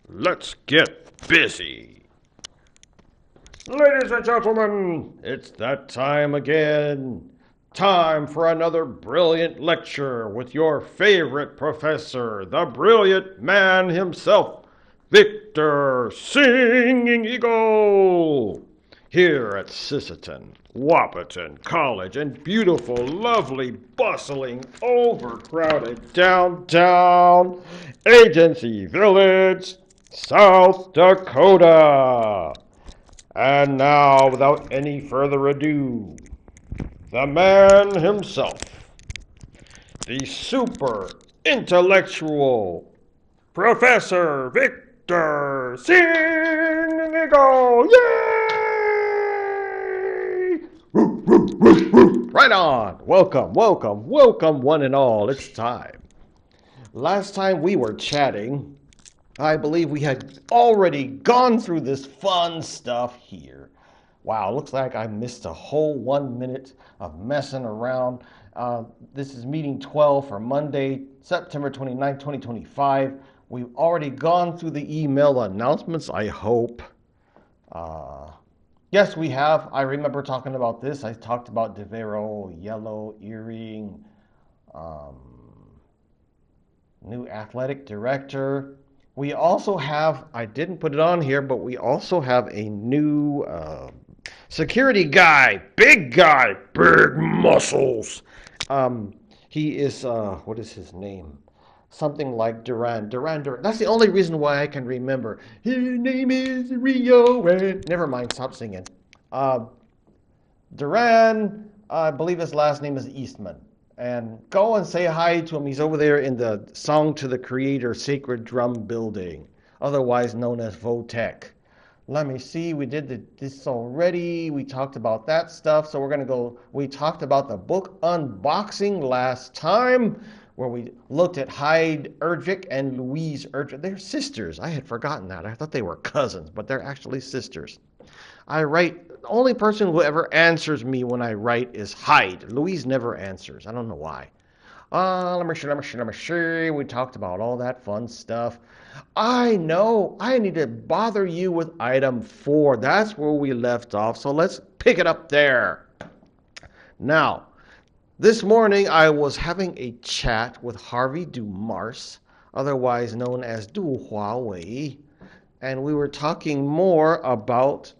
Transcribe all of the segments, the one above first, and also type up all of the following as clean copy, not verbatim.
Let's get busy. Ladies and gentlemen, it's that time again. Time for another brilliant lecture with your favorite professor, the brilliant man himself, Victor Singing Eagle. Here at Sisseton, Wahpeton College in beautiful, lovely, bustling, overcrowded downtown Agency Village, South Dakota. And now, without any further ado, the man himself, the super intellectual Professor Victor Singingeagle. Yay! Woo, woo, woo, woo. Right on. Welcome, welcome, welcome, one and all. It's time. Last time we were chatting, I believe we had already gone through this fun stuff here. Wow, looks like I missed a whole 1 minute of messing around. This is meeting 12 for Monday, September 29, 2025. We've already gone through the email announcements, I hope. Yes, we have. I remember talking about this. I talked about DeVero, yellow earring, new athletic director. We also have, I didn't put it on here, but we also have a new security guy, big muscles. He is, what is his name? Something like Duran. That's the only reason why I can remember. His name is Rio. Never mind, stop singing. Duran, I believe his last name is Eastman. And go and say hi to him. He's over there in the Song to the Creator Sacred Drum Building, otherwise known as Votech. Let me see, we did this already. We talked about that stuff. So we're going to go, we talked about the book unboxing last time, where we looked at Hyde Erdrich and Louise Erdrich. They're sisters. I had forgotten that. I thought they were cousins, but they're actually sisters. I write, the only person who ever answers me when I write is Hyde. Louise never answers. I don't know why. Let me see. We talked about all that fun stuff. I know. I need to bother you with item 4. That's where we left off. So let's pick it up there. Now, this morning I was having a chat with Harvey Dumars, otherwise known as Du Huawei, and we were talking more about,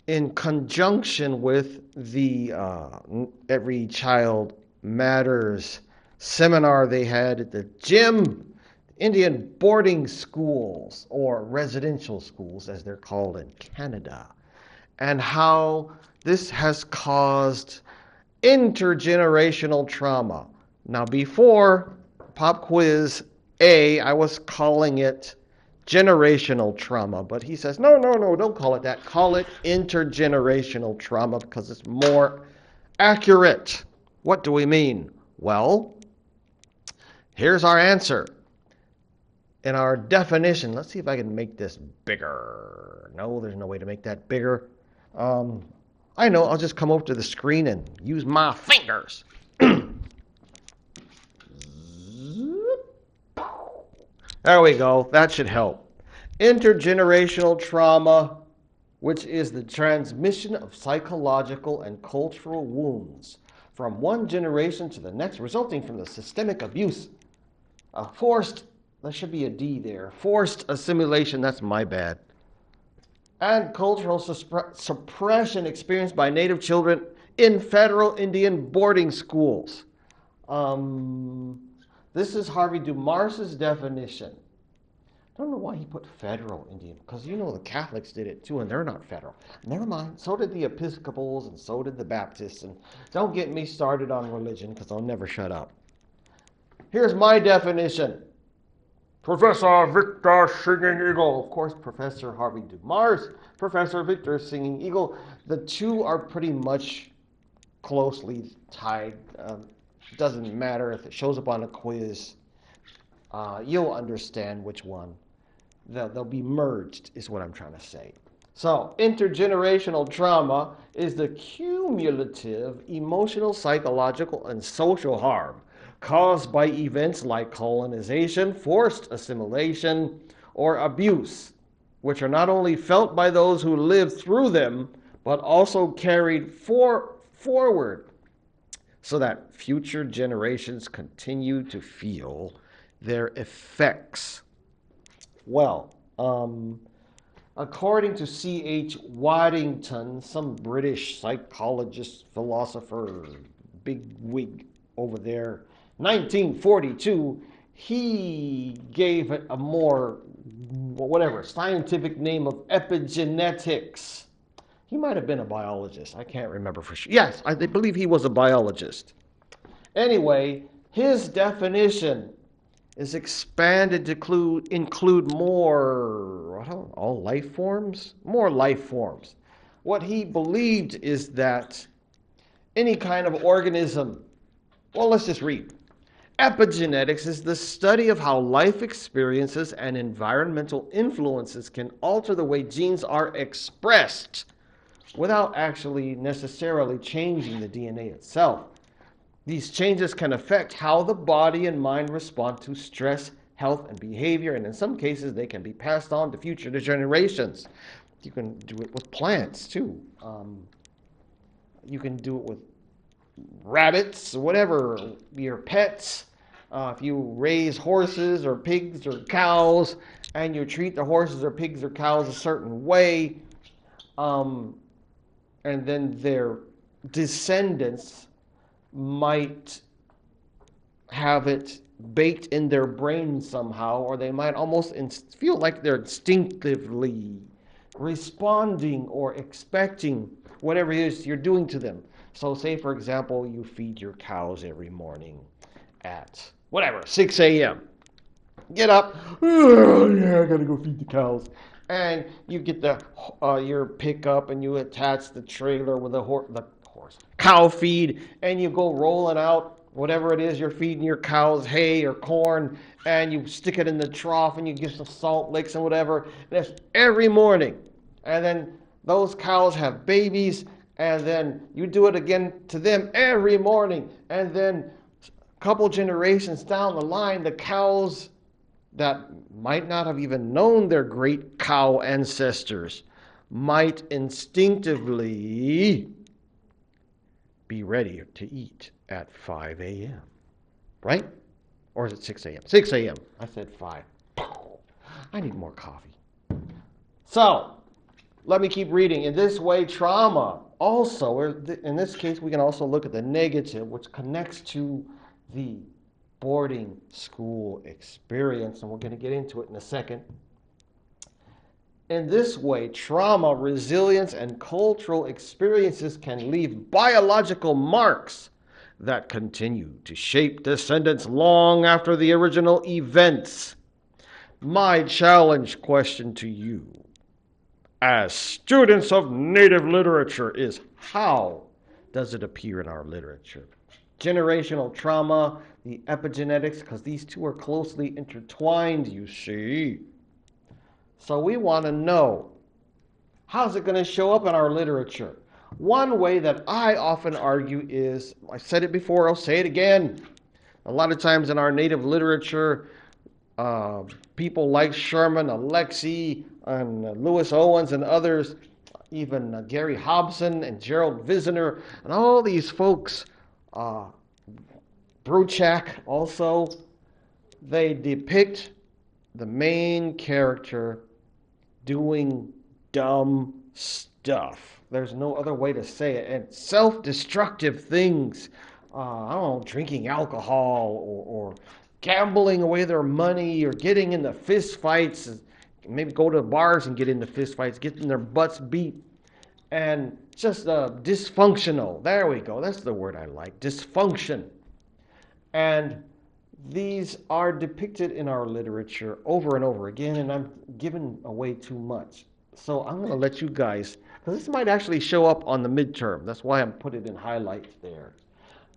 in conjunction with the Every Child Matters seminar they had at the gym, Indian boarding schools, or residential schools as they're called in Canada, and how this has caused intergenerational trauma. Now, before Pop Quiz A, I was calling it generational trauma, but he says, no, don't call it that. Call it intergenerational trauma because it's more accurate. What do we mean? Well, here's our answer. In our definition, let's see if I can make this bigger. No, there's no way to make that bigger. I know, I'll just come over to the screen and use my fingers. There we go. That should help. Intergenerational trauma, which is the transmission of psychological and cultural wounds from one generation to the next, resulting from the systemic abuse, forced, there should be a D there, forced assimilation, that's my bad, and cultural suppression experienced by Native children in federal Indian boarding schools. This is Harvey Dumars' definition. I don't know why he put federal Indian, because you know the Catholics did it too, and they're not federal. Never mind, so did the Episcopals, and so did the Baptists, and don't get me started on religion, because I'll never shut up. Here's my definition. Professor Victor Singingeagle, of course, Professor Harvey Dumars, Professor Victor Singingeagle. The two are pretty much closely tied. Doesn't matter if it shows up on a quiz. You'll understand which one. They'll be merged, is what I'm trying to say. So, intergenerational trauma is the cumulative emotional, psychological, and social harm caused by events like colonization, forced assimilation, or abuse, which are not only felt by those who live through them, but also carried forward so that future generations continue to feel their effects. Well, according to C.H. Waddington, some British psychologist, philosopher, big wig over there, 1942, he gave it a more, whatever, scientific name of epigenetics. He might have been a biologist. I can't remember for sure. Yes, I believe he was a biologist. Anyway, his definition is expanded to include more, I don't know, all life forms? More life forms. What he believed is that any kind of organism, well, let's just read. Epigenetics is the study of how life experiences and environmental influences can alter the way genes are expressed without actually necessarily changing the DNA itself. These changes can affect how the body and mind respond to stress, health, and behavior, and in some cases, they can be passed on to future generations. You can do it with plants, too. You can do it with rabbits, whatever, your pets. If you raise horses or pigs or cows, and you treat the horses or pigs or cows a certain way, and then their descendants might have it baked in their brain somehow, or they might almost feel like they're instinctively responding or expecting whatever it is you're doing to them. So say, for example, you feed your cows every morning at whatever, 6 a.m. Get up, oh, yeah, I gotta go feed the cows. And you get your pickup and you attach the trailer with the cow feed, and you go rolling out whatever it is you're feeding your cows, hay or corn, and you stick it in the trough and you give some salt licks and whatever. And that's every morning. And then those cows have babies, and then you do it again to them every morning. And then a couple generations down the line, the cows that might not have even known their great cow ancestors might instinctively be ready to eat at 5 a.m. Right? Or is it 6 a.m.? 6 a.m. I said 5. I need more coffee. So, let me keep reading. In this way, trauma also, in this case, we can also look at the negative, which connects to the boarding school experience, and we're going to get into it in a second. In this way, trauma, resilience, and cultural experiences can leave biological marks that continue to shape descendants long after the original events. My challenge question to you, as students of Native literature, is how does it appear in our literature? Generational trauma, the epigenetics, because these two are closely intertwined, you see. So we want to know, how's it going to show up in our literature? One way that I often argue is, I said it before, I'll say it again. A lot of times in our Native literature, people like Sherman, Alexie, and Lewis Owens and others, even Gary Hobson and Gerald Visner, and all these folks, Bruchak also, they depict the main character doing dumb stuff. There's no other way to say it. And self-destructive things, I don't know, drinking alcohol or gambling away their money or getting into fist fights, maybe go to bars and get into fist fights, getting their butts beat, and just dysfunctional. There we go. That's the word I like, dysfunction. And these are depicted in our literature over and over again, and I'm giving away too much. So I'm going to let you guys, because this might actually show up on the midterm. That's why I'm putting it in highlights there.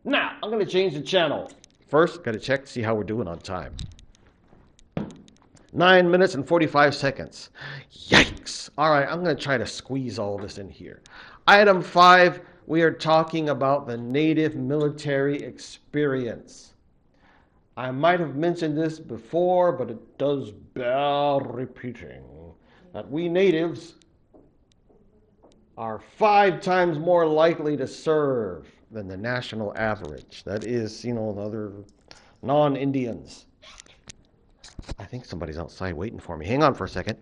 Now, I'm going to change the channel. First, got to check to see how we're doing on time. 9 minutes and 45 seconds. Yikes. All right, I'm going to try to squeeze all this in here. Item 5, we are talking about the Native military experience. I might have mentioned this before, but it does bear repeating, that we natives are 5 times more likely to serve than the national average. That is, the other non-Indians. I think somebody's outside waiting for me. Hang on for a second.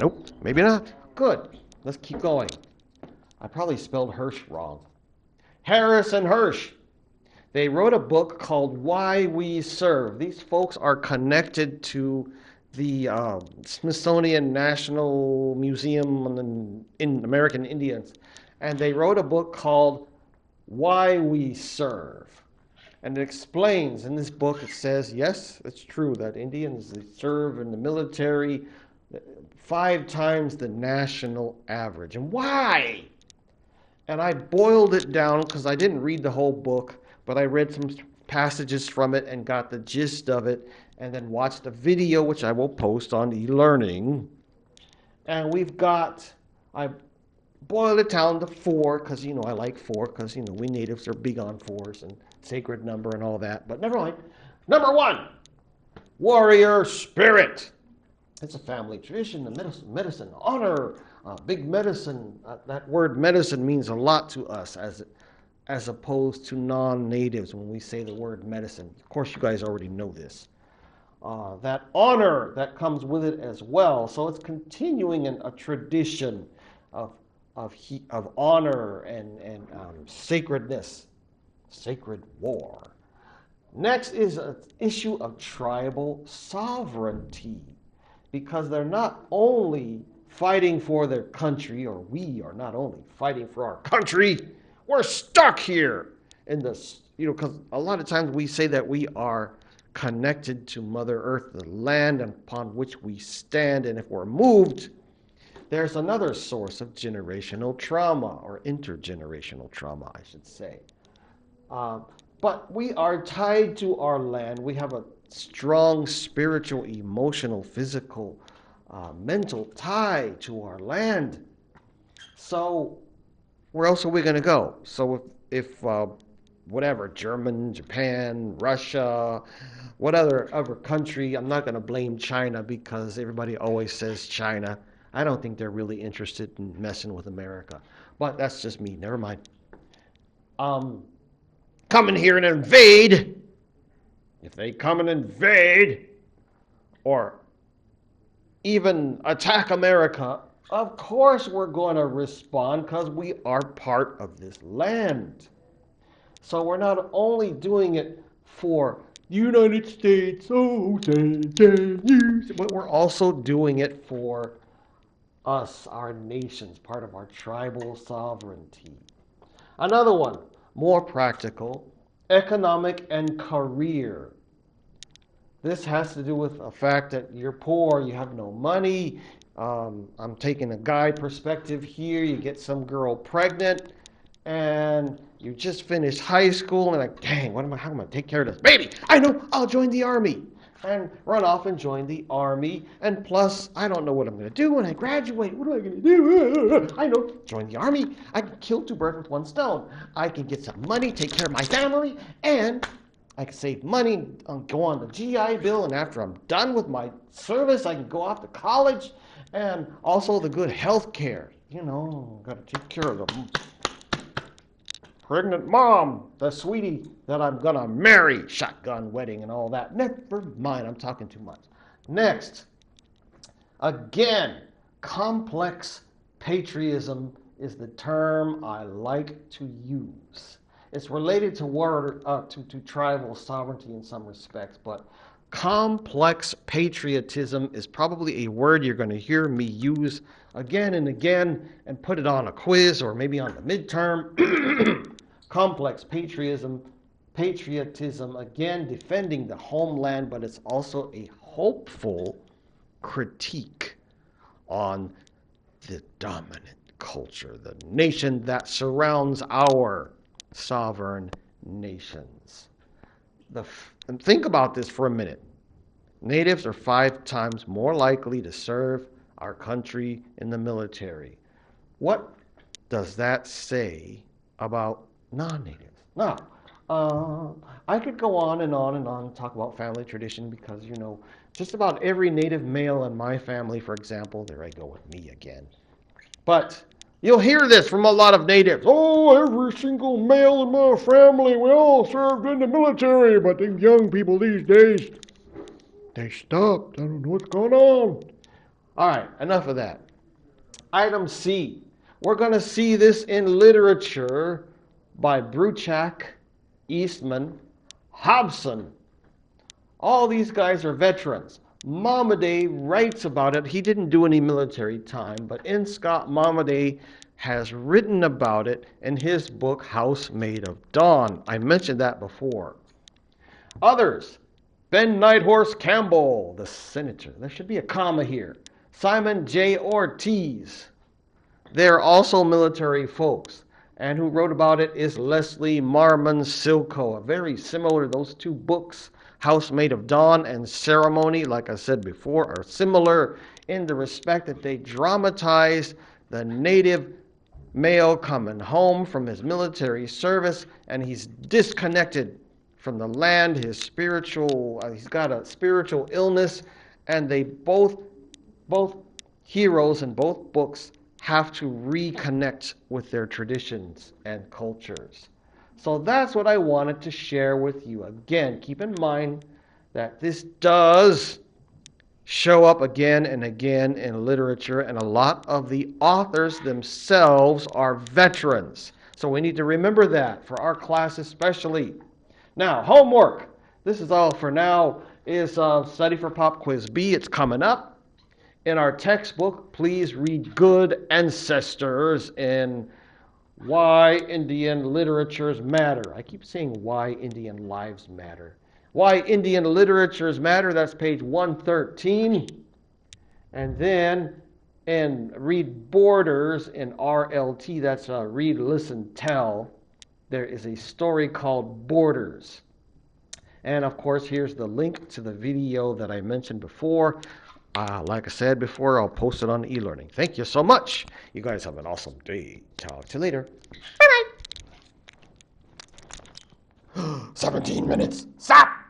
Nope, maybe not. Good. Let's keep going. I probably spelled Hirsch wrong. Harris and Hirsch. They wrote a book called Why We Serve. These folks are connected to the Smithsonian National Museum in American Indians. And they wrote a book called Why We Serve. And it explains in this book, it says, yes, it's true that Indians serve in the military 5 times the national average. And why? And I boiled it down because I didn't read the whole book, but I read some passages from it and got the gist of it, and then watched a video, which I will post on e-learning. And I boiled it down to 4, because, I like 4, because, we natives are big on 4s and sacred number and all that. But never mind. Number 1, warrior spirit. It's a family tradition, the medicine, honor, big medicine. That word medicine means a lot to us as opposed to non-natives when we say the word medicine. Of course, you guys already know this. That honor that comes with it as well. So it's continuing a tradition of honor and sacredness, sacred war. Next is an issue of tribal sovereignty, because they're not only fighting for their country, or we are not only fighting for our country, we're stuck here in this, because a lot of times we say that we are connected to Mother Earth, the land upon which we stand, and if we're moved, there's another source of generational trauma, or intergenerational trauma, I should say. But we are tied to our land. We have a strong spiritual, emotional, physical, mental tie to our land. So where else are we going to go? So if whatever, German, Japan, Russia, what other country, I'm not going to blame China because everybody always says China. I don't think they're really interested in messing with America. But that's just me. Never mind. Come in here and invade. If they come and invade or even attack America, of course we're going to respond because we are part of this land. So we're not only doing it for the United States, but we're also doing it for us, our nations, part of our tribal sovereignty. Another one, more practical, economic and career. This has to do with the fact that you're poor, you have no money. I'm taking a guy perspective here. You get some girl pregnant, and you just finished high school, and like, dang, how am I going to take care of this baby? I know, I'll join the army. And run off and join the army. And plus, I don't know what I'm going to do when I graduate. What am I going to do? I know, join the army. I can kill 2 birds with 1 stone. I can get some money, take care of my family, and I can save money, go on the GI Bill, and after I'm done with my service, I can go off to college, and also the good health care. Got to take care of the pregnant mom, the sweetie that I'm going to marry, shotgun wedding and all that. Never mind, I'm talking too much. Next, again, complex patriotism is the term I like to use. It's related to tribal sovereignty in some respects, but complex patriotism is probably a word you're going to hear me use again and again and put it on a quiz or maybe on the midterm. Complex patriotism, again, defending the homeland, but it's also a hopeful critique on the dominant culture, the nation that surrounds our sovereign nations. And think about this for a minute. Natives are 5 times more likely to serve our country in the military. What does that say about non-natives? Now, Uh, I could go on and on and on and talk about family tradition because, just about every native male in my family, for example, there I go with me again. But you'll hear this from a lot of natives. Oh, every single male in my family, we all served in the military, but the young people these days, they stopped. I don't know what's going on. All right, enough of that. Item C. We're going to see this in literature by Bruchac, Eastman, Hobson. All these guys are veterans. Momaday writes about it. He didn't do any military time, but N. Scott Momaday has written about it in his book, House Made of Dawn. I mentioned that before. Others, Ben Nighthorse Campbell, the senator. There should be a comma here. Simon J. Ortiz. They're also military folks. And who wrote about it is Leslie Marmon Silko. Very similar, those two books, House Made of Dawn and Ceremony, like I said before, are similar in the respect that they dramatize the native male coming home from his military service and he's disconnected from the land, he's got a spiritual illness, and they both heroes in both books have to reconnect with their traditions and cultures. So that's what I wanted to share with you. Again, keep in mind that this does show up again and again in literature, and a lot of the authors themselves are veterans. So we need to remember that for our class especially. Now, homework. This is all for now. Is Study for Pop Quiz B. It's coming up. In our textbook, please read Good Ancestors in Why Indian Literatures Matter. I keep saying Why Indian Lives Matter. Why Indian Literatures Matter, that's page 113. And then read Borders in RLT, that's Read, Listen, Tell. There is a story called Borders. And of course, here's the link to the video that I mentioned before. Like I said before, I'll post it on e-learning. Thank you so much. You guys have an awesome day. Talk to you later. Bye-bye. 17 minutes. Stop!